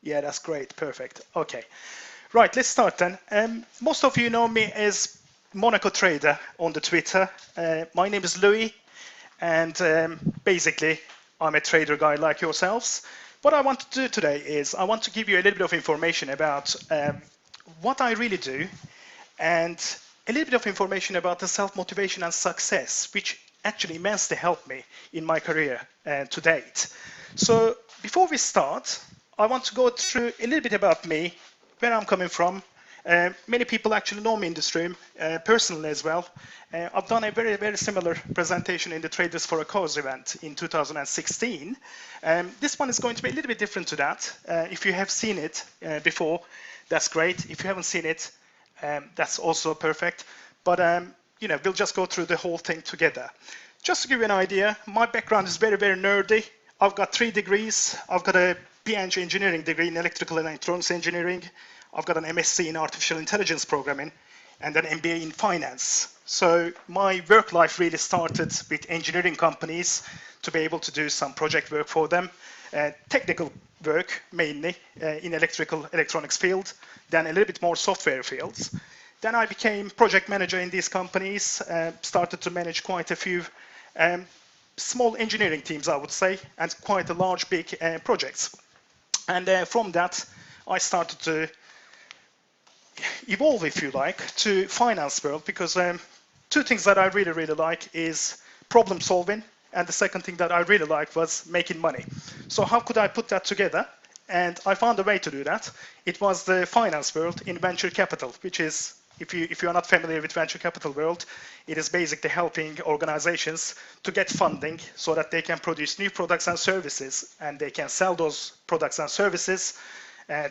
Yeah, that's great. Perfect. Okay. Right, let's start then. Most of you know me as Monaco Trader on the Twitter. My name is Louis, and basically, I'm a trader guy like yourselves. What I want to do today is I want to give you a little bit of information about what I really do and a little bit of information about the self-motivation and success, which actually immensely helped me in my career to date. So before we start, I want to go through a little bit about me, where I'm coming from. Many people actually know me in this room, personally as well. I've done a very, very similar presentation in the Traders for a Cause event in 2016. This one is going to be a little bit different to that. If you have seen it before, that's great. If you haven't seen it, that's also perfect. But we'll just go through the whole thing together. Just to give you an idea, my background is very, very nerdy. I've got 3 degrees. I've got a PhD engineering degree in electrical and electronics engineering. I've got an MSc in artificial intelligence programming and an MBA in finance. So my work life really started with engineering companies to be able to do some project work for them, technical work mainly in electrical electronics field, then a little bit more software fields. Then I became project manager in these companies, started to manage quite a few small engineering teams, I would say, and quite a large, big projects. And from that, I started to evolve, if you like, to finance world, because 2 things that I really, really like is problem solving, and the second thing that I really liked was making money. So how could I put that together? And I found a way to do that. It was the finance world in venture capital, which is, if you are not familiar with venture capital world, it is basically helping organizations to get funding so that they can produce new products and services, and they can sell those products and services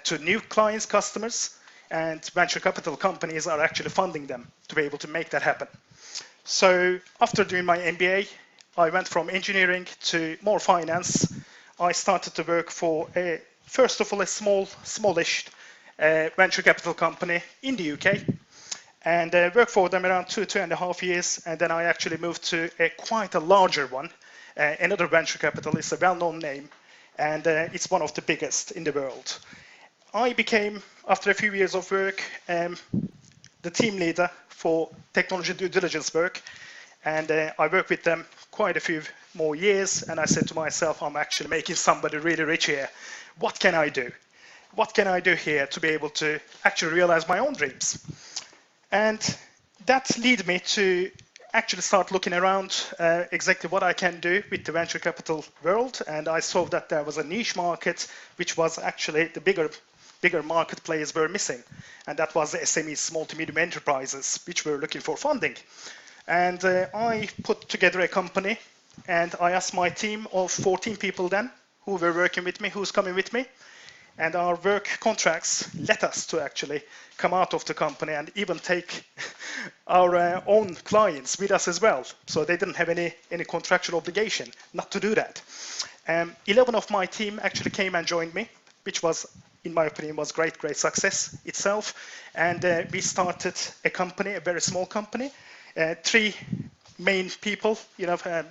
to new clients, customers, and venture capital companies are actually funding them to be able to make that happen. So after doing my MBA, I went from engineering to more finance. I started to work for first of all a smallish venture capital company in the UK, and worked for them around 2.5 years, and then I actually moved to quite a larger one, another venture capital. It's a well-known name, and it's one of the biggest in the world. I became, after a few years of work, the team leader for technology due diligence work, and I worked with them quite a few more years, and I said to myself, I'm actually making somebody really rich here. What can I do? What can I do here to be able to actually realize my own dreams? And that led me to actually start looking around exactly what I can do with the venture capital world, and I saw that there was a niche market which was actually the bigger market players were missing, and that was the SMEs, small to medium enterprises, which were looking for funding. And I put together a company, and I asked my team of 14 people then who were working with me, who's coming with me, and our work contracts let us to actually come out of the company and even take our own clients with us as well. So they didn't have any contractual obligation not to do that. 11 of my team actually came and joined me, which was, in my opinion, was great success itself. And we started a company, a very small company, 3 main people,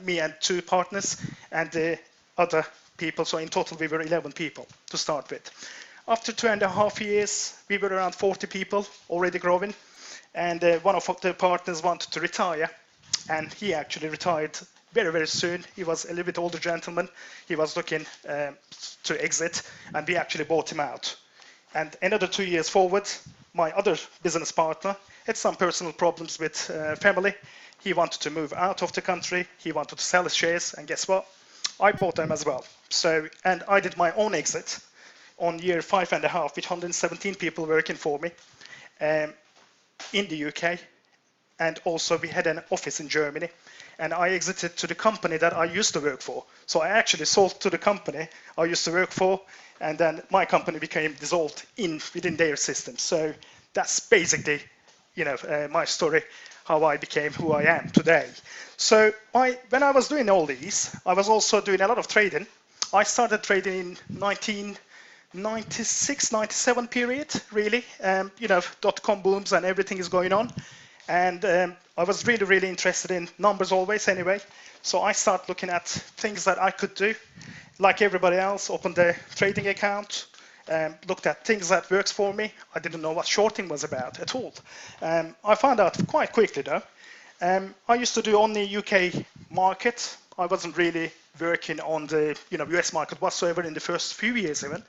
me and 2 partners, and the other people. So in total, we were 11 people to start with. After 2.5 years, we were around 40 people, already growing. And one of the partners wanted to retire, and he actually retired very, very soon. He was a little bit older gentleman. He was looking to exit, and we actually bought him out. And another 2 years forward, my other business partner had some personal problems with family. He wanted to move out of the country. He wanted to sell his shares, and guess what? I bought them as well. So, and I did my own exit on year 5.5 with 117 people working for me in the UK. And also we had an office in Germany, and I exited to the company that I used to work for. So I actually sold to the company I used to work for, and then my company became dissolved within their system. So that's basically, my story, how I became who I am today. So when I was doing all these, I was also doing a lot of trading. I started trading in 1996, 97 period, really. .com booms and everything is going on. And I was really, really interested in numbers always anyway. So I started looking at things that I could do. Like everybody else, opened a trading account, looked at things that works for me. I didn't know what shorting was about at all. I found out quite quickly though. I used to do only UK market. I wasn't really working on the US market whatsoever in the first few years even.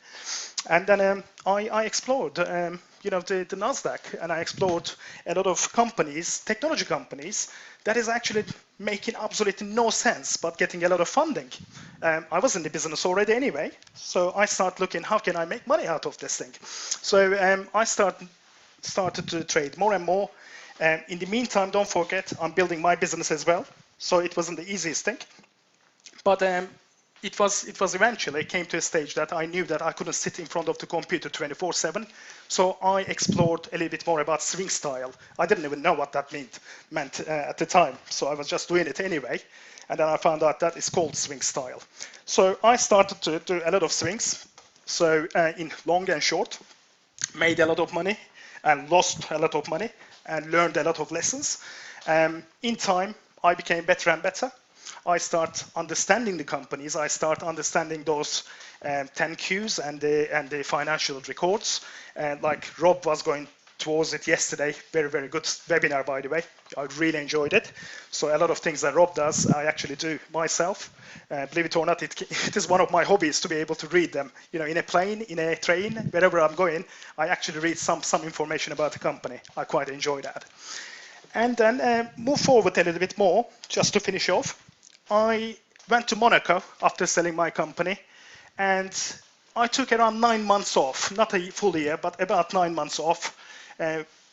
And then I explored the Nasdaq, and I explored a lot of companies, technology companies, that is actually making absolutely no sense but getting a lot of funding. I was in the business already anyway, so I started looking how can I make money out of this thing. So I started to trade more and more. In the meantime, don't forget, I'm building my business as well, so it wasn't the easiest thing. But it was eventually came to a stage that I knew that I couldn't sit in front of the computer 24/7. So I explored a little bit more about swing style. I didn't even know what that meant at the time. So I was just doing it anyway. And then I found out that it's called swing style. So I started to do a lot of swings. So in long and short, made a lot of money and lost a lot of money and learned a lot of lessons. In time, I became better and better. I start understanding the companies. I start understanding those 10Qs and the financial records. Like Rob was going towards it yesterday. Very, very good webinar, by the way. I really enjoyed it. So a lot of things that Rob does, I actually do myself. Believe it or not, it is one of my hobbies to be able to read them. In a plane, in a train, wherever I'm going, I actually read some information about the company. I quite enjoy that. And then move forward a little bit more, just to finish off. I went to Monaco after selling my company, and I took around 9 months off, not a full year, but about 9 months off.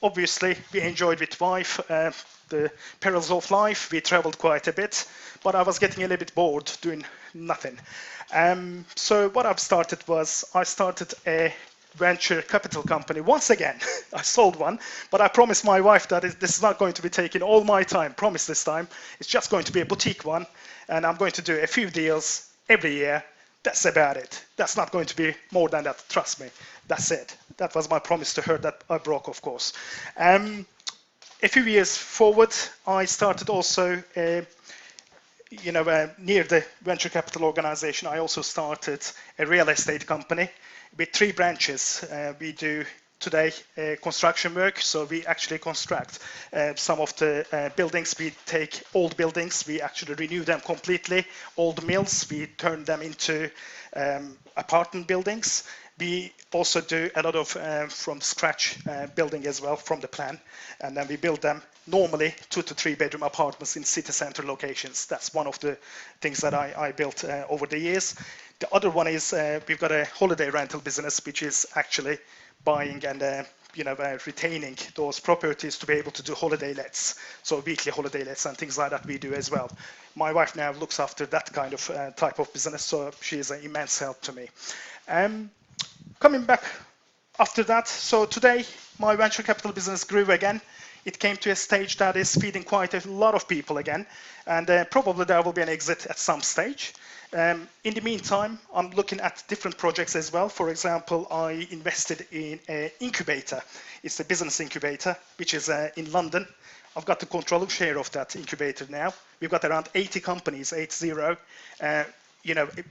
Obviously, we enjoyed with wife the perils of life. We traveled quite a bit, but I was getting a little bit bored doing nothing. So what I've started was I started a venture capital company. Once again, I sold one, but I promised my wife that this is not going to be taking all my time. Promise this time. It's just going to be a boutique one, and I'm going to do a few deals every year. That's about it. That's not going to be more than that. Trust me. That's it. That was my promise to her that I broke, of course. A few years forward, I started also near the venture capital organization, I also started a real estate company with 3 branches. We do today construction work, so we actually construct some of the buildings. We take old buildings, we actually renew them completely. Old mills, we turn them into apartment buildings. We also do a lot of from scratch building as well, from the plan, and then we build them normally 2 to 3 bedroom apartments in city center locations. That's one of the things that I built over the years. The other one is we've got a holiday rental business, which is actually buying and retaining those properties to be able to do holiday lets, so weekly holiday lets and things like that we do as well. My wife now looks after that kind of type of business, so she is an immense help to me. Coming back after that, so today my venture capital business grew again. It came to a stage that is feeding quite a lot of people again, and probably there will be an exit at some stage. In the meantime, I'm looking at different projects as well. For example, I invested in an incubator. It's a business incubator, which is in London. I've got the controlling share of that incubator now. We've got around 80 companies, 80.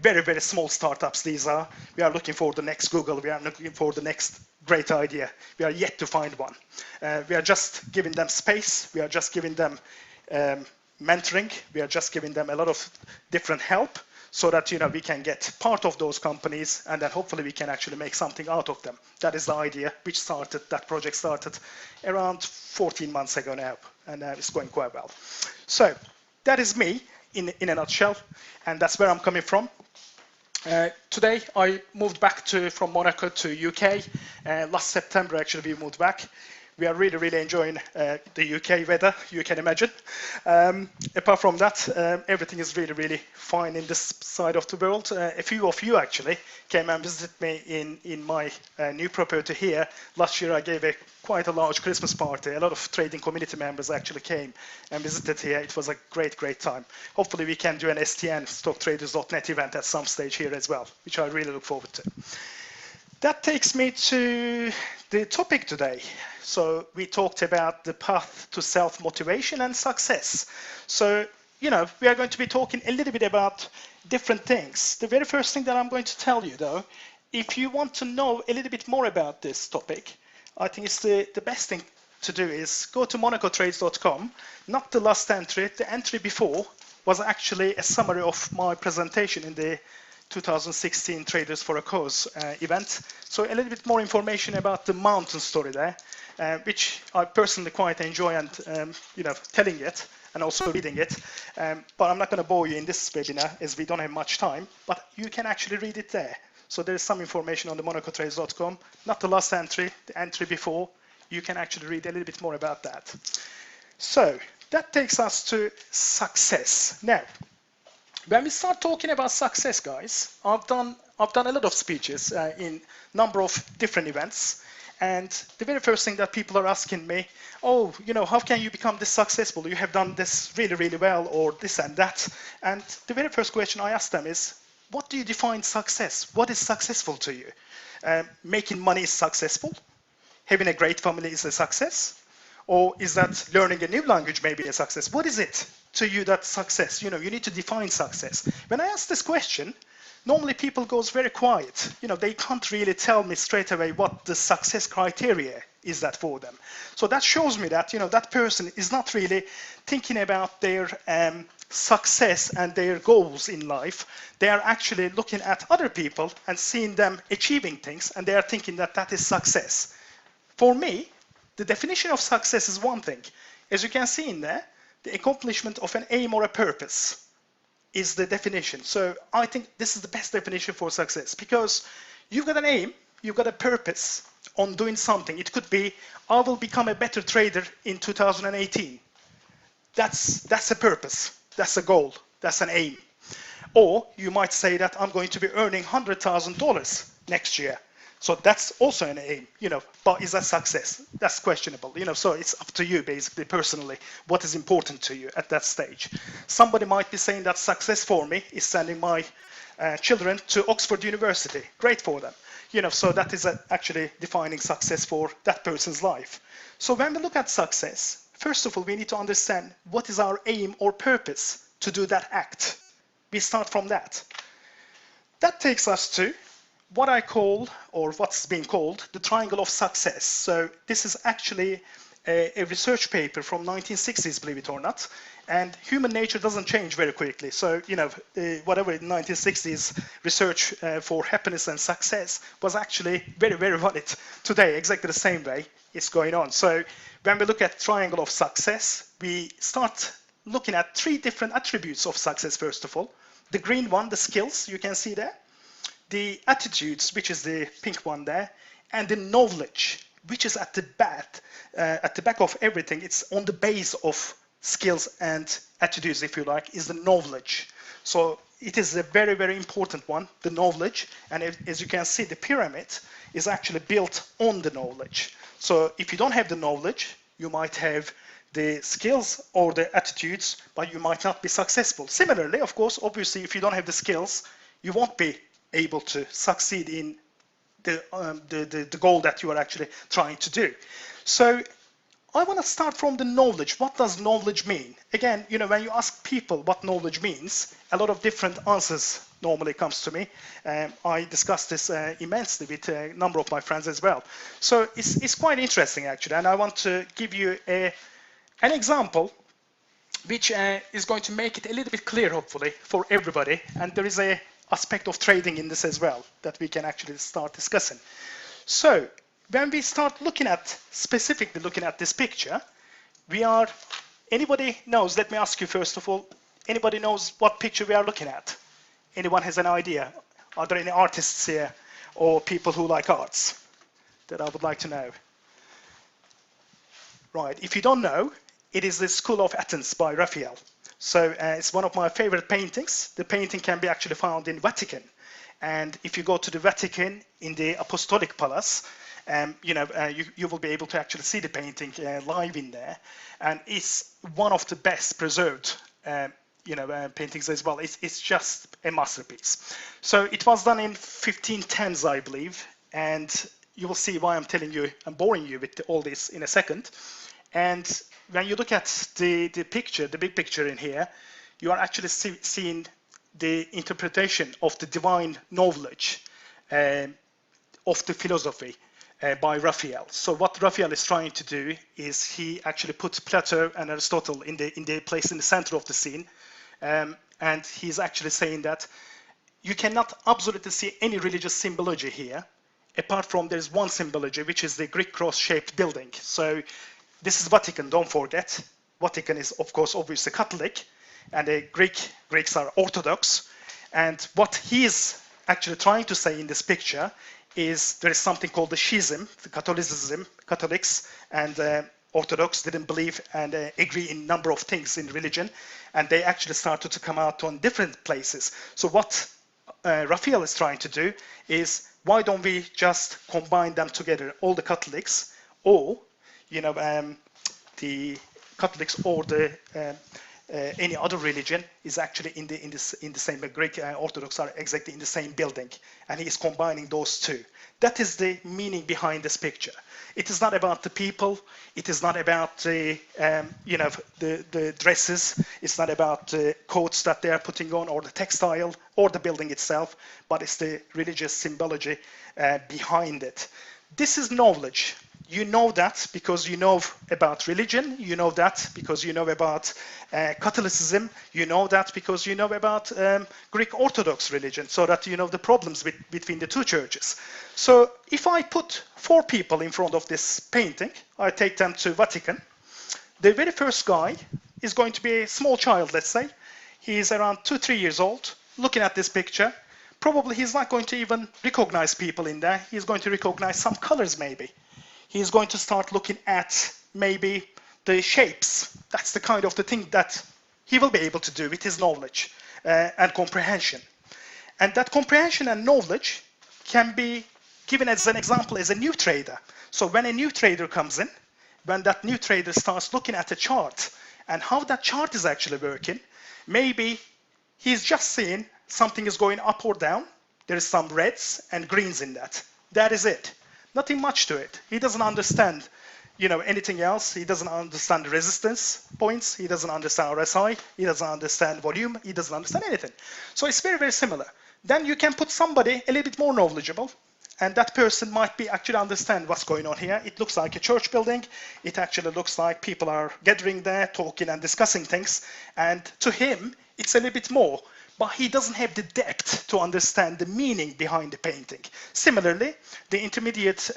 Very, very small startups these are. We are looking for the next Google. We are looking for the next great idea. We are yet to find one. We are just giving them space. We are just giving them mentoring. We are just giving them a lot of different help so that we can get part of those companies, and then hopefully we can actually make something out of them. That is the idea, that project started around 14 months ago now, and it's going quite well. So that is me in a nutshell, and that's where I'm coming from. Today I moved back from Monaco to UK. Last September actually we moved back. We are really, really enjoying the UK weather, you can imagine. Apart from that, everything is really, really fine in this side of the world. A few of you actually came and visited me in my new property here. Last year I gave quite a large Christmas party. A lot of trading community members actually came and visited here. It was a great, great time. Hopefully we can do an STN, StockTraders.net event at some stage here as well, which I really look forward to. That takes me to the topic today. So we talked about the path to self-motivation and success. So, we are going to be talking a little bit about different things. The very first thing that I'm going to tell you, though, if you want to know a little bit more about this topic, I think it's the best thing to do is go to monacotrades.com, not the last entry. The entry before was actually a summary of my presentation in the 2016 Traders for a Cause event. So a little bit more information about the mountain story there, which I personally quite enjoy and telling it and also reading it. But I'm not going to bore you in this webinar as we don't have much time, but you can actually read it there. So there is some information on the monacotrades.com, not the last entry, the entry before. You can actually read a little bit more about that. So that takes us to success. Now, when we start talking about success, guys, I've done a lot of speeches in a number of different events. And the very first thing that people are asking me, oh, how can you become this successful? You have done this really, really well, or this and that. And the very first question I ask them is, what do you define success? What is successful to you? Making money is successful? Having a great family is a success? Or is that learning a new language maybe a success? What is it to you that's success? You need to define success. When I ask this question, normally people goes very quiet. They can't really tell me straight away what the success criteria is that for them. So that shows me that, that person is not really thinking about their success and their goals in life. They are actually looking at other people and seeing them achieving things, and they are thinking that that is success. For me, the definition of success is one thing. As you can see in there, the accomplishment of an aim or a purpose is the definition. So I think this is the best definition for success, because you've got an aim, you've got a purpose on doing something. It could be, I will become a better trader in 2018. That's a purpose, that's a goal, that's an aim. Or you might say that I'm going to be earning $100,000 next year. So that's also an aim, but is that success? That's questionable, so it's up to you basically personally, what is important to you at that stage. Somebody might be saying that success for me is sending my children to Oxford University. Great for them, so that is actually defining success for that person's life. So when we look at success, first of all, we need to understand what is our aim or purpose to do that act. We start from that. That takes us to what I call, or what's being called, the triangle of success. So this is actually a research paper from 1960s, believe it or not. And human nature doesn't change very quickly. So, whatever in 1960s research for happiness and success was actually very, very valid today, exactly the same way it's going on. So when we look at triangle of success, we start looking at three different attributes of success, first of all. The green one, the skills, you can see there. The attitudes, which is the pink one there, and the knowledge, which is at the back of everything. It's on the base of skills and attitudes, if you like, is the knowledge. So it is a very, very important one, the knowledge. And as you can see, the pyramid is actually built on the knowledge. So if you don't have the knowledge, you might have the skills or the attitudes, but you might not be successful. Similarly, of course, obviously, if you don't have the skills, you won't be able to succeed in the goal that you are actually trying to do. So I want to start from the knowledge. What does knowledge mean? Again, when you ask people what knowledge means, a lot of different answers normally comes to me. I discussed this immensely with a number of my friends as well. So it's quite interesting actually, and I want to give you an example which is going to make it a little bit clear, hopefully, for everybody. And there is a aspect of trading in this as well that we can actually start discussing. So when we start specifically looking at this picture, anybody knows, let me ask you first of all, anybody knows what picture we are looking at? Anyone has an idea? Are there any artists here or people who like arts that I would like to know? Right, if you don't know, it is the School of Athens by Raphael. So it's one of my favorite paintings. The painting can be actually found in Vatican. And if you go to the Vatican in the Apostolic Palace, you will be able to actually see the painting live in there. And it's one of the best preserved paintings as well. It's just a masterpiece. So it was done in 1510s, I believe. And you will see why I'm boring you with all this in a second. And when you look at the picture, the big picture in here, you are actually seeing the interpretation of the divine knowledge of the philosophy by Raphael. So what Raphael is trying to do is he actually puts Plato and Aristotle in the place in the center of the scene, and he's actually saying that you cannot absolutely see any religious symbology here, apart from there's one symbology, which is the Greek cross-shaped building. So this is Vatican, don't forget. Vatican is, of course, obviously Catholic, and the Greeks are Orthodox. And what he is actually trying to say in this picture is there is something called the schism, the Catholicism, Catholics and Orthodox didn't believe and agree in a number of things in religion, and they actually started to come out on different places. So what Raphael is trying to do is, why don't we just combine them together, all the Catholics, or the Catholics or the any other religion is actually in the same. Greek Orthodox are exactly in the same building, and he is combining those two. That is the meaning behind this picture. It is not about the people. It is not about the the dresses. It's not about the coats that they are putting on, or the textile, or the building itself. But it's the religious symbology behind it. This is knowledge. You know that because you know about religion. You know that because you know about Catholicism. You know that because you know about Greek Orthodox religion, so that you know the problems between the two churches. So if I put 4 people in front of this painting, I take them to Vatican. The very first guy is going to be a small child, let's say. He's around 2-3 years old, looking at this picture. Probably he's not going to even recognize people in there. He's going to recognize some colors maybe. He's going to start looking at maybe the shapes. That's the kind of the thing that he will be able to do with his knowledge and comprehension. And that comprehension and knowledge can be given as an example as a new trader. So when a new trader comes in, when that new trader starts looking at a chart and how that chart is actually working, maybe he's just seeing something is going up or down. There is some reds and greens in that. That is it. Nothing much to it. He doesn't understand, anything else. He doesn't understand resistance points. He doesn't understand RSI. He doesn't understand volume. He doesn't understand anything. So it's very, very similar. Then you can put somebody a little bit more knowledgeable, and that person might be actually understand what's going on here. It looks like a church building. It actually looks like people are gathering there, talking and discussing things. And to him, it's a little bit more. But he doesn't have the depth to understand the meaning behind the painting. Similarly, the intermediate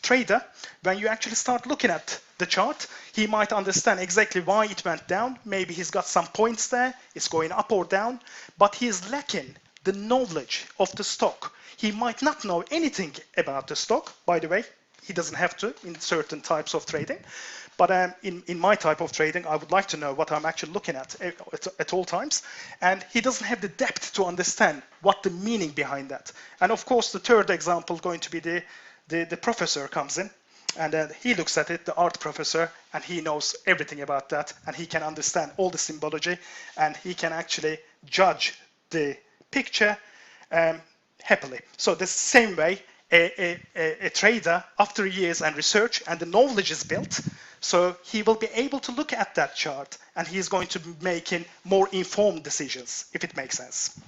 trader, when you actually start looking at the chart, he might understand exactly why it went down. Maybe he's got some points there, it's going up or down, but he is lacking the knowledge of the stock. He might not know anything about the stock, by the way. He doesn't have to in certain types of trading. But in my type of trading, I would like to know what I'm actually looking at all times. And he doesn't have the depth to understand what the meaning behind that. And of course, the third example going to be the professor comes in. And he looks at it, the art professor, and he knows everything about that. And he can understand all the symbology. And he can actually judge the picture happily. So the same way, a trader, after years and research, and the knowledge is built, so he will be able to look at that chart, and he is going to be making more informed decisions, if it makes sense.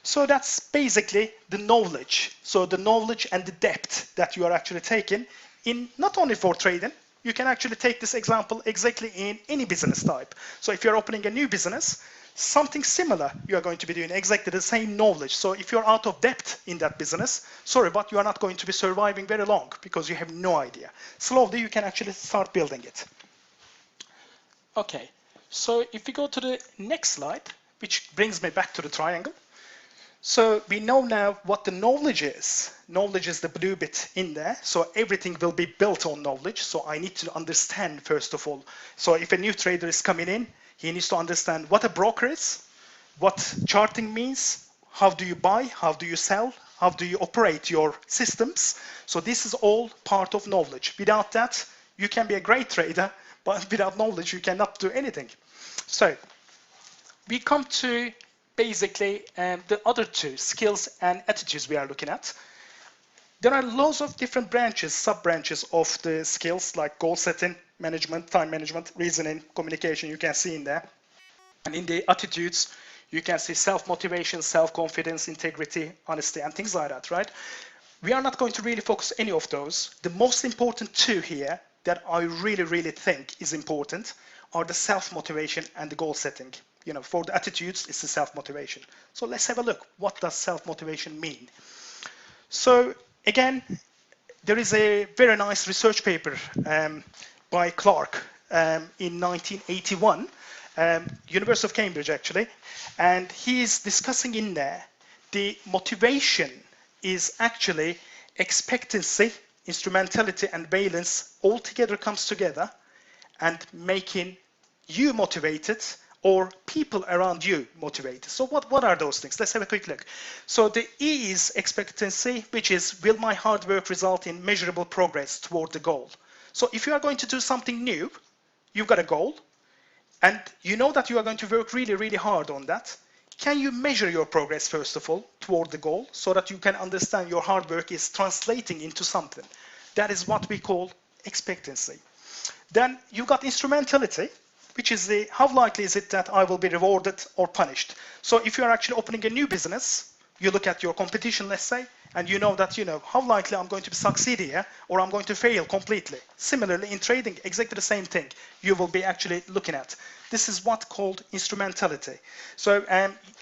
So that's basically the knowledge. So the knowledge and the depth that you are actually taking in, not only for trading. You can actually take this example exactly in any business type. So if you're opening a new business, something similar, you are going to be doing exactly the same knowledge. So if you're out of depth in that business, sorry, but you are not going to be surviving very long because you have no idea. Slowly, you can actually start building it. Okay, so if we go to the next slide, which brings me back to the triangle. So we know now what the knowledge is. Knowledge is the blue bit in there. So everything will be built on knowledge. So I need to understand, first of all. So if a new trader is coming in, he needs to understand what a broker is, what charting means, how do you buy, how do you sell, how do you operate your systems. So this is all part of knowledge. Without that, you can be a great trader, but without knowledge, you cannot do anything. So we come to basically the other two, skills and attitudes we are looking at. There are lots of different branches, sub-branches of the skills, like goal setting, management, time management, reasoning, communication, you can see in there. And in the attitudes, you can see self-motivation, self-confidence, integrity, honesty, and things like that, right? we are not going to really focus any of those. The most important two here that I really think is important are the self-motivation and the goal setting. You know, for the attitudes, it's the self-motivation. So let's have a look. What does self-motivation mean? So again, there is a very nice research paper by Clark in 1981, University of Cambridge actually, and he is discussing in there the motivation is actually expectancy, instrumentality, and valence all together comes together and making you motivated or people around you motivated. So what are those things? Let's have a quick look. So the E is expectancy, which is, will my hard work result in measurable progress toward the goal? So if you are going to do something new, you've got a goal, and you know that you are going to work really hard on that. Can you measure your progress, first of all, toward the goal, so that you can understand your hard work is translating into something? That is what we call expectancy. Then you've got instrumentality, which is the how likely is it that I will be rewarded or punished. So if you are actually opening a new business, you look at your competition, let's say, and you know that, you know, how likely I'm going to succeed here or I'm going to fail completely. Similarly, in trading, exactly the same thing you will be actually looking at. This is what's called instrumentality. So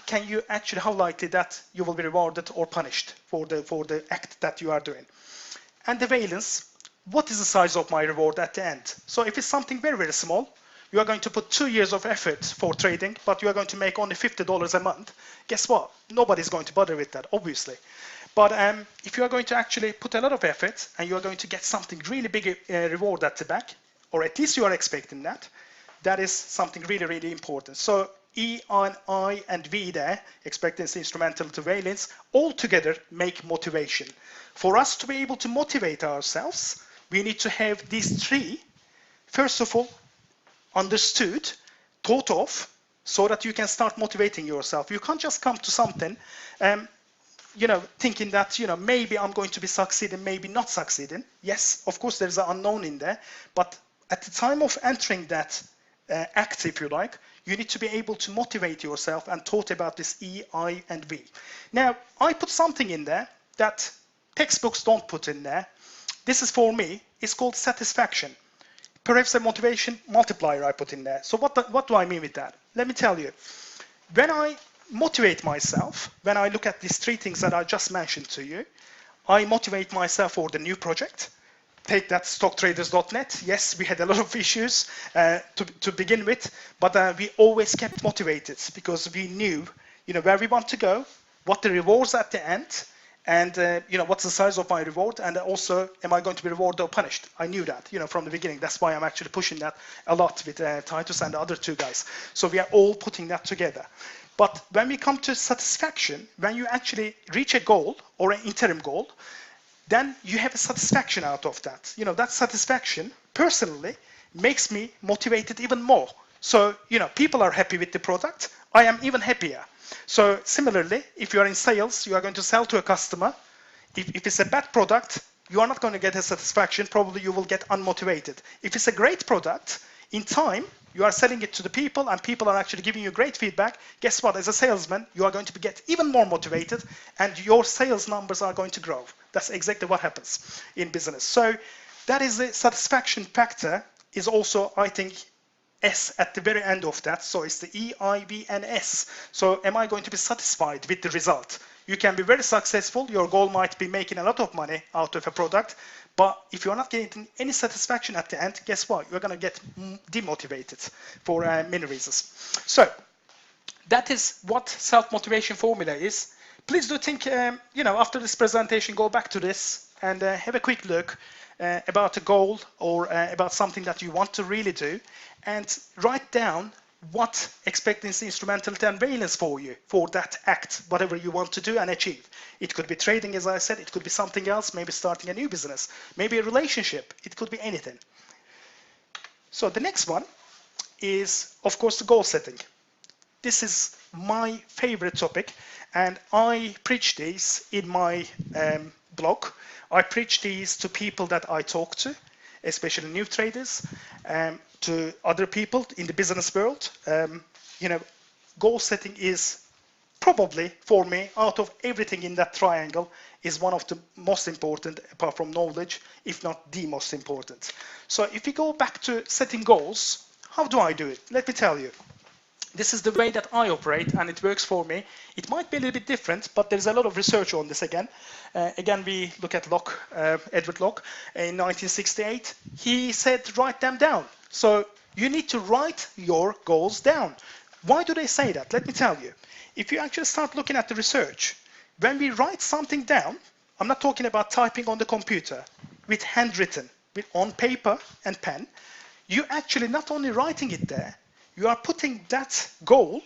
can you actually, how likely that you will be rewarded or punished for the act that you are doing? And the valence, what is the size of my reward at the end? So if it's something very small, you are going to put 2 years of effort for trading, but you are going to make only $50 a month. Guess what? Nobody's going to bother with that, obviously. But if you are going to actually put a lot of effort and you are going to get something really big reward at the back, or at least you are expecting that, that is something really important. So E, I, and V there, expectancy, instrumentality, valence, all together make motivation. For us to be able to motivate ourselves, we need to have these three, first of all, understood, thought of, so that you can start motivating yourself. You can't just come to something, you know, thinking that, you know, maybe I'm going to be succeeding, maybe not succeeding. Yes, of course, there's an unknown in there, but at the time of entering that act, if you like, you need to be able to motivate yourself and thought about this E, I, and V. Now, I put something in there that textbooks don't put in there. This is for me. It's called satisfaction. Perhaps a motivation multiplier I put in there. So what do I mean with that? Let me tell you. When I motivate myself, when I look at these three things that I just mentioned to you, I motivate myself for the new project. Take that stocktraders.net. Yes, we had a lot of issues to begin with, but we always kept motivated because we knew, you know, where we want to go, what the rewards at the end, and you know, what's the size of my reward, and also, am I going to be rewarded or punished? I knew that, you know, from the beginning. That's why I'm actually pushing that a lot with Titus and the other two guys. So we are all putting that together. But when we come to satisfaction, when you actually reach a goal or an interim goal, then you have a satisfaction out of that. You know, that satisfaction personally makes me motivated even more. So, you know, people are happy with the product. I am even happier. So similarly, if you are in sales, you are going to sell to a customer. If it's a bad product, you are not going to get a satisfaction. Probably you will get unmotivated. If it's a great product, in time, you are selling it to the people and people are actually giving you great feedback. Guess what? As a salesman, you are going to get even more motivated and your sales numbers are going to grow. That's exactly what happens in business. So that is the satisfaction factor is also, I think, S at the very end of that. So it's the E, I, V, and S. So am I going to be satisfied with the result? You can be very successful. Your goal might be making a lot of money out of a product. But if you're not getting any satisfaction at the end, guess what? You're going to get demotivated for many reasons. So that is what self-motivation formula is. Please do think, you know, after this presentation, go back to this and have a quick look about a goal or about something that you want to really do, and write down what expectancy, instrumentality, and valence for you for that act, whatever you want to do and achieve. It could be trading, as I said. It could be something else, maybe starting a new business, maybe a relationship. It could be anything. So the next one is, of course, the goal setting. This is my favorite topic, and I preach these in my blog. I preach these to people that I talk to, especially new traders, to other people in the business world. You know, goal setting is probably, for me, out of everything in that triangle, is one of the most important, apart from knowledge, if not the most important. So if we go back to setting goals, how do I do it? Let me tell you. This is the way that I operate, and it works for me. It might be a little bit different, but there's a lot of research on this again. Again, we look at Locke, Edward Locke, in 1968. He said, write them down. So you need to write your goals down. Why do they say that? Let me tell you. If you actually start looking at the research, when we write something down, I'm not talking about typing on the computer, with handwritten, on paper and pen, you actually not only writing it there, you are putting that goal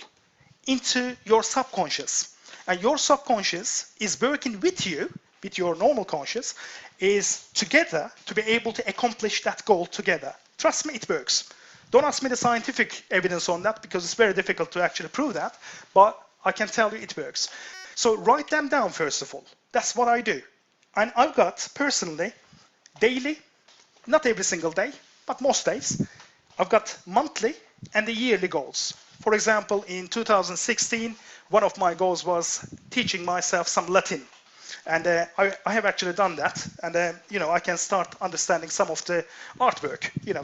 into your subconscious. And your subconscious is working with you, with your normal conscious, is together to be able to accomplish that goal together. Trust me, it works. Don't ask me the scientific evidence on that because it's very difficult to actually prove that, but I can tell you it works. So write them down first of all. That's what I do. And I've got personally daily, not every single day, but most days, I've got monthly and the yearly goals. For example, in 2016, one of my goals was teaching myself some Latin. And I have actually done that, and you know, I can start understanding some of the artwork, you know,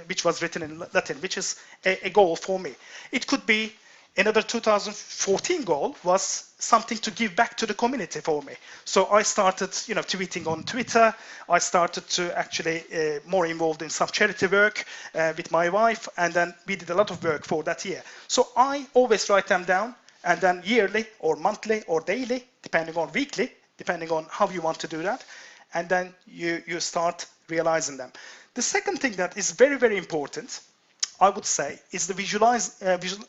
which was written in Latin, which is a goal for me. It could be another 2014 goal was something to give back to the community for me. So I started, you know, tweeting on Twitter. I started to actually more involved in some charity work with my wife, and then we did a lot of work for that year. So I always write them down, and then yearly or monthly or daily, depending on weekly, depending on how you want to do that, and then you start realizing them. The second thing that is very, very important, I would say, is the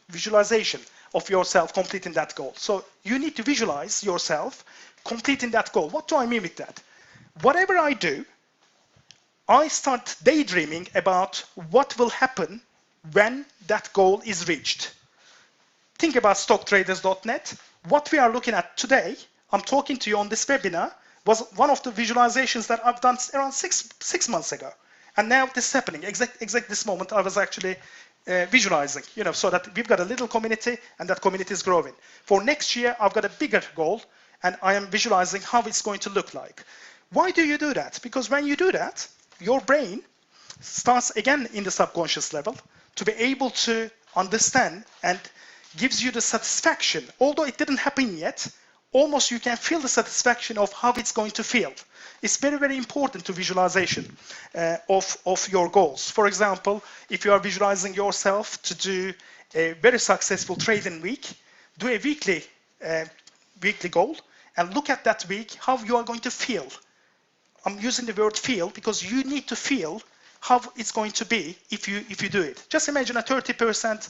visualization of yourself completing that goal. So you need to visualize yourself completing that goal. What do I mean with that? Whatever I do, I start daydreaming about what will happen when that goal is reached. Think about stocktraders.net. What we are looking at today, I'm talking to you on this webinar, was one of the visualizations that I've done around six months ago. And now this is happening. Exact this moment, I was actually visualizing, you know, so that we've got a little community and that community is growing. For next year, I've got a bigger goal and I am visualizing how it's going to look like. Why do you do that? Because when you do that, your brain starts again in the subconscious level to be able to understand and gives you the satisfaction. Although it didn't happen yet, almost you can feel the satisfaction of how it's going to feel. It's very, very important to visualization of your goals. For example, if you are visualizing yourself to do a very successful trading week, do a weekly goal and look at that week how you are going to feel. I'm using the word feel because you need to feel how it's going to be if you do it. Just imagine a 30%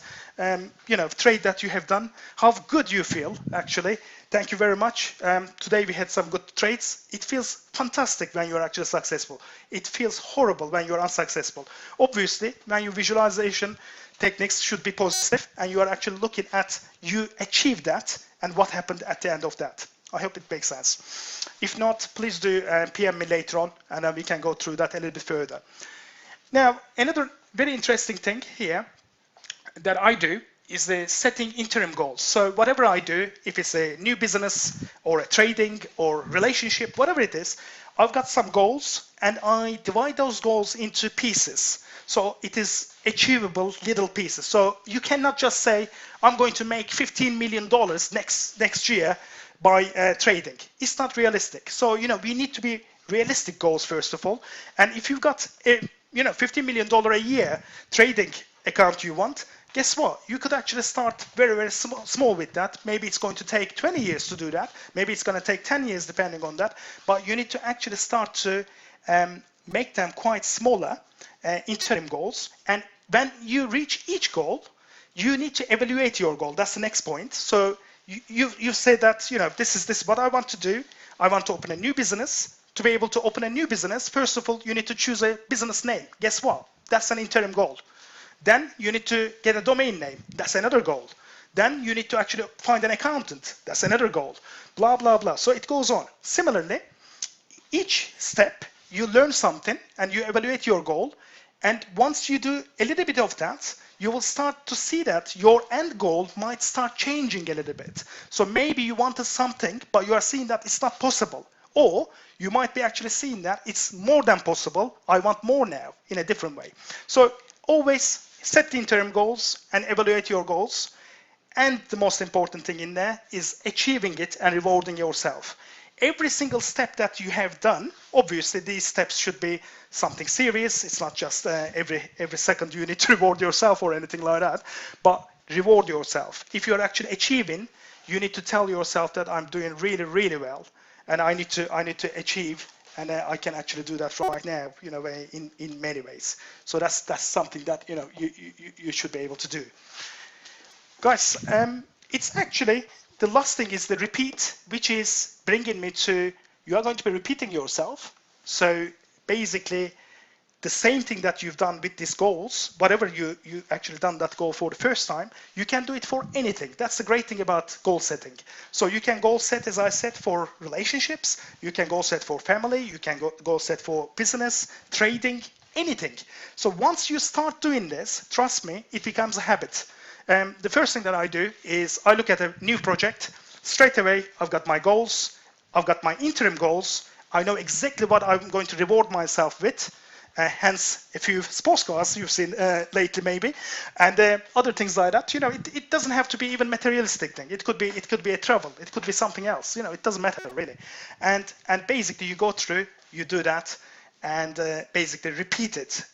trade that you have done, how good you feel actually. Thank you very much. Today we had some good trades. It feels fantastic when you're actually successful. It feels horrible when you're unsuccessful. Obviously, when your visualization techniques should be positive and you are actually looking at you achieved that and what happened at the end of that. I hope it makes sense. If not, please do PM me later on and then we can go through that a little bit further. Now, another very interesting thing here that I do is the setting interim goals. So whatever I do, if it's a new business or a trading or relationship, whatever it is, I've got some goals and I divide those goals into pieces. So it is achievable little pieces. So you cannot just say, I'm going to make $15 million next year by trading. It's not realistic. So, you know, we need to be realistic goals first of all. And if you've got a $50 million a year trading account you want, guess what? You could actually start very, very small with that. Maybe it's going to take 20 years to do that. Maybe it's going to take 10 years depending on that. But you need to actually start to make them quite smaller interim goals. And when you reach each goal, you need to evaluate your goal. That's the next point. So you say that, you know, this is what I want to do. I want to open a new business. To be able to open a new business, first of all, you need to choose a business name. Guess what? That's an interim goal. Then you need to get a domain name. That's another goal. Then you need to actually find an accountant. That's another goal. Blah, blah, blah. So it goes on. Similarly, each step you learn something and you evaluate your goal And once you do a little bit of that, you will start to see that your end goal might start changing a little bit. So maybe you wanted something, but you are seeing that it's not possible. Or you might be actually seeing that it's more than possible. I want more now in a different way. So always set the interim goals and evaluate your goals. And the most important thing in there is achieving it and rewarding yourself. Every single step that you have done, obviously these steps should be something serious. It's not just every second you need to reward yourself or anything like that, but reward yourself. If you're actually achieving, you need to tell yourself that I'm doing really, really well, and I need to achieve, and I can actually do that right now, in many ways. So that's something that you should be able to do. Guys, it's actually, the last thing is the repeat, which is bringing me to, you are going to be repeating yourself. So basically, the same thing that you've done with these goals, whatever you actually done that goal for the first time, you can do it for anything. That's the great thing about goal setting. So you can goal set, as I said, for relationships, you can goal set for family, you can goal set for business, trading, anything. So once you start doing this, trust me, it becomes a habit. The first thing that I do is I look at a new project. Straight away, I've got my goals. I've got my interim goals. I know exactly what I'm going to reward myself with. Hence, a few sports cars you've seen lately, maybe, and other things like that. It doesn't have to be even materialistic thing. It could be a travel. It could be something else. It doesn't matter really. And basically, you go through, you do that, and basically repeat it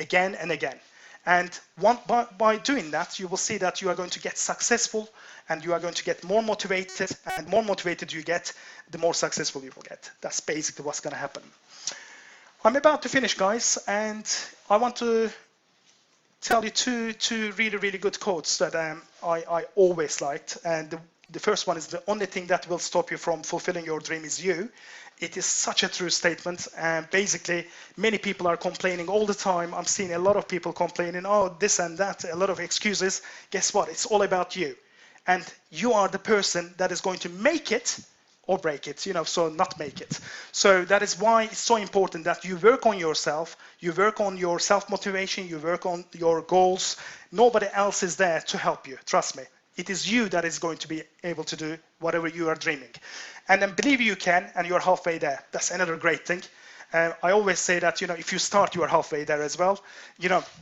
again and again. And by doing that, you will see that you are going to get successful, and you are going to get more motivated, and more motivated you get, the more successful you will get. That's basically what's going to happen. I'm about to finish, guys, and I want to tell you two really, really good quotes that I always liked. And the first one is, the only thing that will stop you from fulfilling your dream is you. It is such a true statement, and basically many people are complaining all the time. I'm seeing a lot of people complaining, oh, this and that, a lot of excuses. Guess what? It's all about you. And you are the person that is going to make it or break it, so not make it. So that is why it's so important that you work on yourself, you work on your self-motivation, you work on your goals. Nobody else is there to help you, trust me. It is you that is going to be able to do whatever you are dreaming. And then believe you can, and you're halfway there. That's another great thing. I always say that, if you start, you are halfway there as well.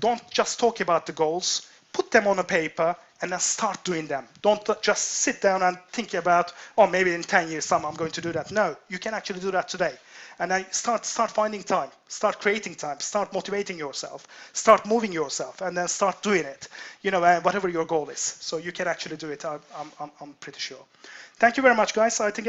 Don't just talk about the goals, put them on a paper, and then start doing them. Don't just sit down and think about, oh, maybe in 10 years time I'm going to do that. No, you can actually do that today. And then start finding time, start creating time, start motivating yourself, start moving yourself, and then start doing it, whatever your goal is. So you can actually do it, I'm pretty sure. Thank you very much, guys. I think